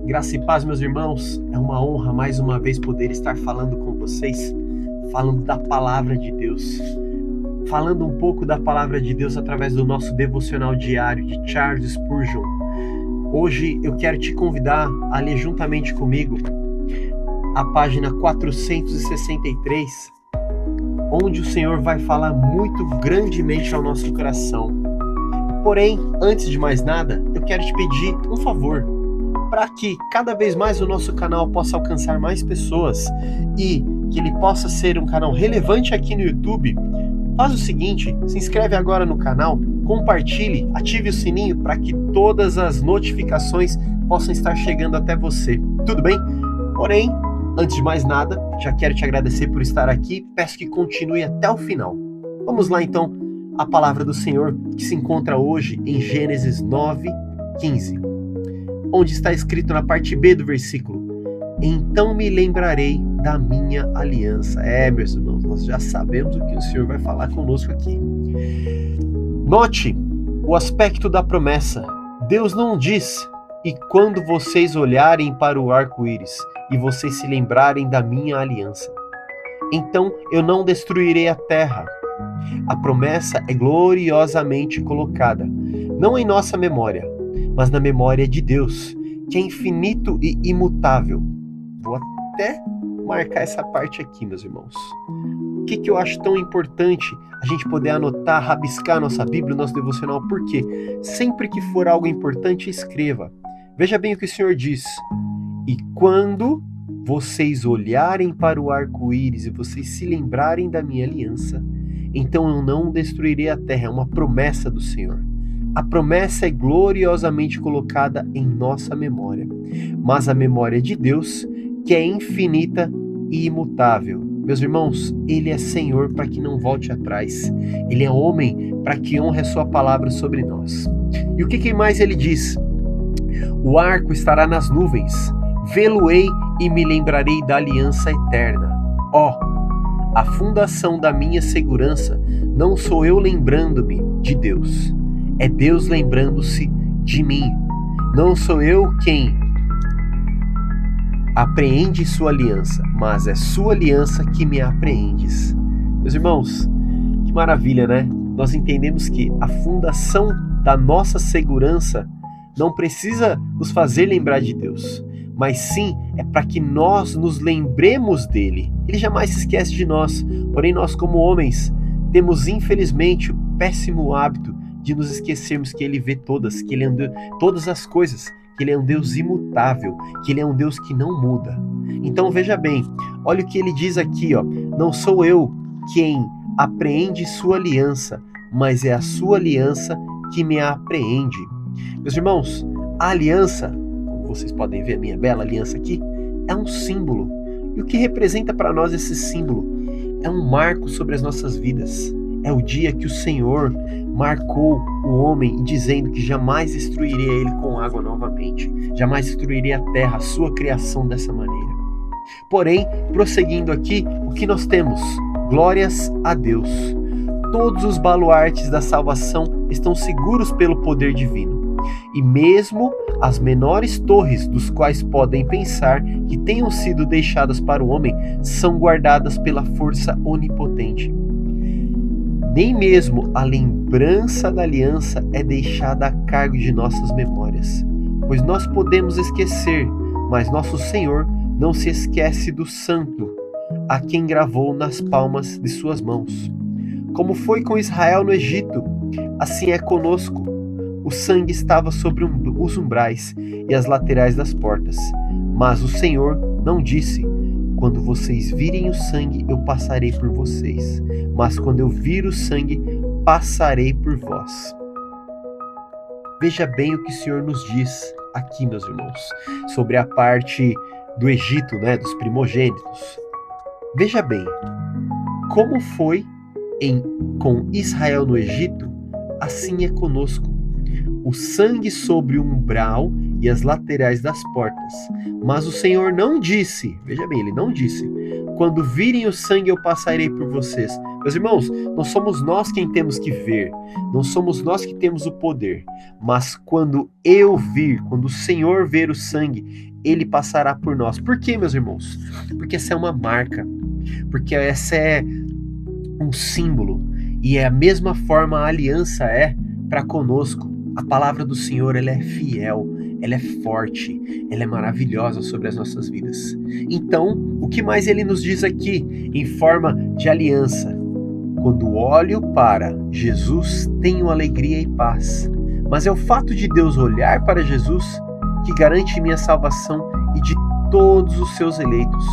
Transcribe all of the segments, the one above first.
Graça e paz, meus irmãos. É uma honra mais uma vez poder estar falando com vocês, falando da palavra de Deus, falando um pouco da palavra de Deus através do nosso devocional diário de Charles Spurgeon. Hoje eu quero te convidar a ler juntamente comigo a página 463, onde o Senhor vai falar muito grandemente ao nosso coração. Porém, antes de mais nada, eu quero te pedir um favor, para que cada vez mais o nosso canal possa alcançar mais pessoas e que ele possa ser um canal relevante aqui no YouTube. Faz o seguinte, se inscreve agora no canal, compartilhe, ative o sininho para que todas as notificações possam estar chegando até você. Tudo bem? Porém, antes de mais nada, já quero te agradecer por estar aqui, peço que continue até o final. Vamos lá então, a palavra do Senhor que se encontra hoje em Gênesis 9:15, onde está escrito na parte B do versículo: então me lembrarei da minha aliança. Meus irmãos, nós já sabemos o que o Senhor vai falar conosco aqui. Note o aspecto da promessa. Deus não diz: e quando vocês olharem para o arco-íris e vocês se lembrarem da minha aliança, então eu não destruirei a terra. A promessa é gloriosamente colocada, não em nossa memória, mas na memória de Deus, que é infinito e imutável. Vou até marcar essa parte aqui, meus irmãos. O que eu acho tão importante a gente poder anotar, rabiscar nossa Bíblia, nosso devocional? Porque sempre que for algo importante, escreva. Veja bem o que o Senhor diz: e quando vocês olharem para o arco-íris e vocês se lembrarem da minha aliança, então eu não destruirei a terra. É uma promessa do Senhor. A promessa é gloriosamente colocada em nossa memória, mas a memória de Deus, que é infinita e imutável. Meus irmãos, Ele é Senhor para que não volte atrás. Ele é homem para que honre a sua palavra sobre nós. E o que mais Ele diz? O arco estará nas nuvens, vê-lo-ei e me lembrarei da aliança eterna. A fundação da minha segurança não sou eu lembrando-me de Deus, é Deus lembrando-se de mim. Não sou eu quem apreende sua aliança, mas é sua aliança que me apreendes. Meus irmãos, que maravilha, né? Nós entendemos que a fundação da nossa segurança não precisa nos fazer lembrar de Deus, mas sim é para que nós nos lembremos dele. Ele jamais se esquece de nós, porém nós como homens temos infelizmente o péssimo hábito de nos esquecermos que ele vê todas, que ele é todas as coisas, que ele é um Deus imutável, que ele é um Deus que não muda. Então veja bem, olha o que ele diz aqui, não sou eu quem apreende sua aliança, mas é a sua aliança que me apreende. Meus irmãos, a aliança, como vocês podem ver a minha bela aliança aqui, é um símbolo. E o que representa para nós esse símbolo? É um marco sobre as nossas vidas. É o dia que o Senhor marcou o homem dizendo que jamais destruiria ele com água novamente. Jamais destruiria a terra, a sua criação dessa maneira. Porém, prosseguindo aqui, o que nós temos? Glórias a Deus. Todos os baluartes da salvação estão seguros pelo poder divino. E mesmo as menores torres dos quais podem pensar que tenham sido deixadas para o homem são guardadas pela força onipotente. Nem mesmo a lembrança da aliança é deixada a cargo de nossas memórias, pois nós podemos esquecer, mas nosso Senhor não se esquece do santo, a quem gravou nas palmas de suas mãos. Como foi com Israel no Egito, assim é conosco. O sangue estava sobre os umbrais e as laterais das portas, mas o Senhor não disse: quando vocês virem o sangue, eu passarei por vocês, mas quando eu vir o sangue, passarei por vós. Veja bem o que o Senhor nos diz aqui, meus irmãos, sobre a parte do Egito, dos primogênitos. Veja bem, como foi com Israel no Egito, assim é conosco. O sangue sobre o umbral e as laterais das portas. Mas o Senhor não disse, veja bem, ele não disse: Quando virem o sangue, eu passarei por vocês. Meus irmãos, não somos nós quem temos que ver, não somos nós que temos o poder, mas quando quando o Senhor ver o sangue, ele passará por nós. Por quê, meus irmãos? Porque essa é uma marca, porque essa é um símbolo, e é a mesma forma a aliança é para conosco. A palavra do Senhor, ela é fiel, ela é forte, ela é maravilhosa sobre as nossas vidas. Então, o que mais ele nos diz aqui em forma de aliança? Quando olho para Jesus, tenho alegria e paz. Mas é o fato de Deus olhar para Jesus que garante minha salvação e de todos os seus eleitos.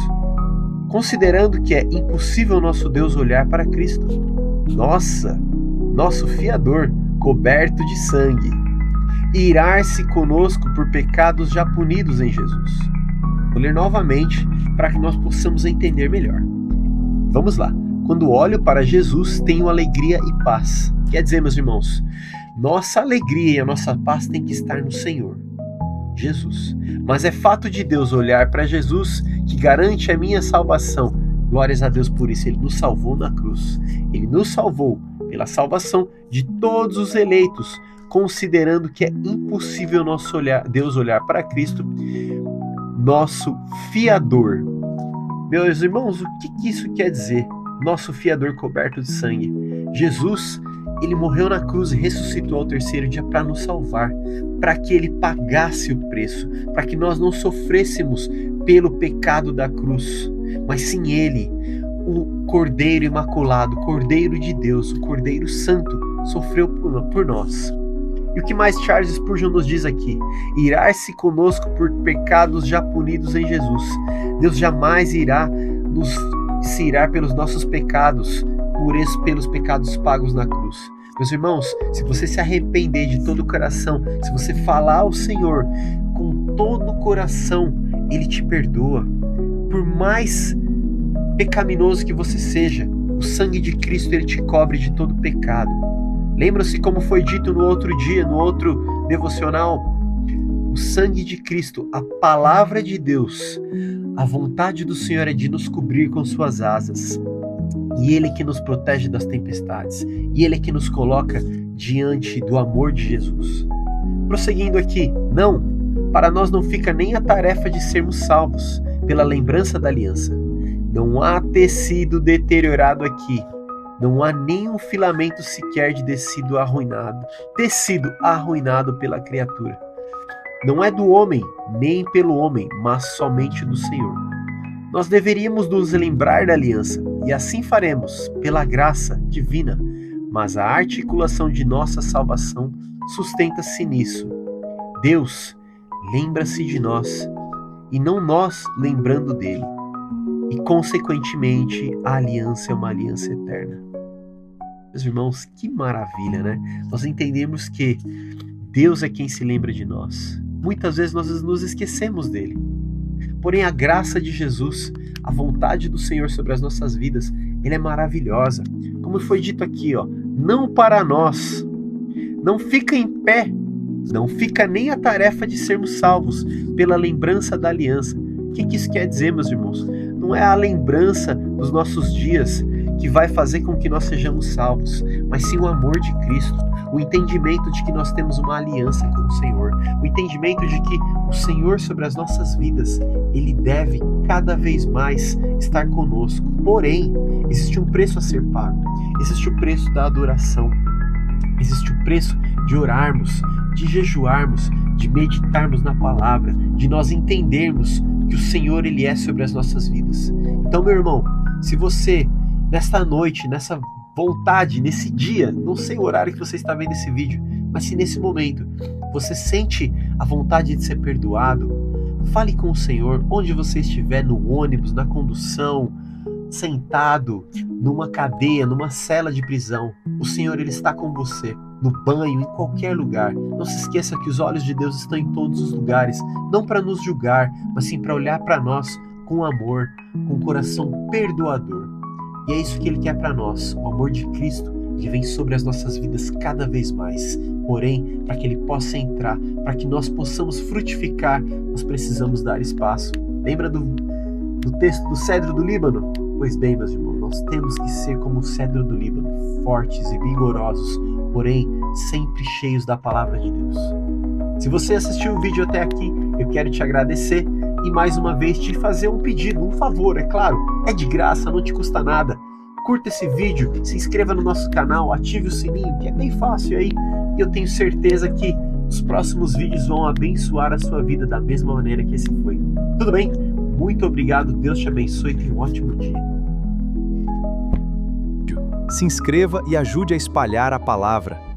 Considerando que é impossível nosso Deus olhar para Cristo, nosso fiador, coberto de sangue, irar-se conosco por pecados já punidos em Jesus. Vou ler novamente para que nós possamos entender melhor. Vamos lá. Quando olho para Jesus, tenho alegria e paz. Quer dizer, meus irmãos, nossa alegria e a nossa paz tem que estar no Senhor, Jesus. Mas é fato de Deus olhar para Jesus que garante a minha salvação. Glórias a Deus por isso. Ele nos salvou na cruz. Ele nos salvou pela salvação de todos os eleitos, considerando que é impossível Deus olhar para Cristo, nosso fiador. Meus irmãos, o que isso quer dizer? Nosso fiador coberto de sangue. Jesus, ele morreu na cruz e ressuscitou ao terceiro dia para nos salvar, para que ele pagasse o preço, para que nós não sofrêssemos pelo pecado da cruz, mas sim ele, o Cordeiro Imaculado, o Cordeiro de Deus, o Cordeiro Santo, sofreu por nós. E o que mais Charles Spurgeon nos diz aqui? Irar-se conosco por pecados já punidos em Jesus. Deus jamais irá se irar pelos nossos pecados, pelos pecados pagos na cruz. Meus irmãos, se você se arrepender de todo o coração, se você falar ao Senhor com todo o coração, Ele te perdoa. Por mais pecaminoso que você seja, o sangue de Cristo, Ele te cobre de todo pecado. Lembra-se como foi dito no outro dia, no outro devocional? O sangue de Cristo, a palavra de Deus, a vontade do Senhor é de nos cobrir com suas asas. E Ele que nos protege das tempestades. E Ele que nos coloca diante do amor de Jesus. Prosseguindo aqui, para nós não fica nem a tarefa de sermos salvos pela lembrança da aliança. Não há tecido deteriorado aqui. Não há nenhum filamento sequer de tecido arruinado pela criatura. Não é do homem, nem pelo homem, mas somente do Senhor. Nós deveríamos nos lembrar da aliança, e assim faremos, pela graça divina, mas a articulação de nossa salvação sustenta-se nisso. Deus lembra-se de nós, e não nós lembrando dele. E, consequentemente, a aliança é uma aliança eterna. Meus irmãos, que maravilha, né? Nós entendemos que Deus é quem se lembra de nós. Muitas vezes nós nos esquecemos dele. Porém, a graça de Jesus, a vontade do Senhor sobre as nossas vidas, ele é maravilhosa. Como foi dito aqui, não para nós. Não fica em pé. Não fica nem a tarefa de sermos salvos pela lembrança da aliança. O que isso quer dizer, meus irmãos? Não é a lembrança dos nossos dias que vai fazer com que nós sejamos salvos, mas sim o amor de Cristo, o entendimento de que nós temos uma aliança com o Senhor, o entendimento de que o Senhor sobre as nossas vidas, Ele deve cada vez mais estar conosco. Porém, existe um preço a ser pago, existe o preço da adoração, existe o preço de orarmos, de jejuarmos, de meditarmos na palavra, de nós entendermos que o Senhor, Ele é sobre as nossas vidas. Então, meu irmão, se você, nesta noite, nessa vontade, nesse dia, não sei o horário que você está vendo esse vídeo, mas se nesse momento você sente a vontade de ser perdoado, fale com o Senhor, onde você estiver, no ônibus, na condução, sentado, numa cadeia, numa cela de prisão. O Senhor, Ele está com você, no banho, em qualquer lugar. Não se esqueça que os olhos de Deus estão em todos os lugares, não para nos julgar, mas sim para olhar para nós com amor, com um coração perdoador. E é isso que Ele quer para nós, o amor de Cristo, que vem sobre as nossas vidas cada vez mais. Porém, para que Ele possa entrar, para que nós possamos frutificar, nós precisamos dar espaço. Lembra do do texto do cedro do Líbano? Pois bem, meus irmãos, nós temos que ser como o cedro do Líbano, fortes e vigorosos, porém sempre cheios da palavra de Deus. Se você assistiu o vídeo até aqui, eu quero te agradecer e mais uma vez te fazer um pedido, um favor, é claro, é de graça, não te custa nada. Curta esse vídeo, se inscreva no nosso canal, ative o sininho, que é bem fácil aí, e eu tenho certeza que os próximos vídeos vão abençoar a sua vida da mesma maneira que esse foi. Tudo bem? Muito obrigado, Deus te abençoe e tenha um ótimo dia. Se inscreva e ajude a espalhar a palavra.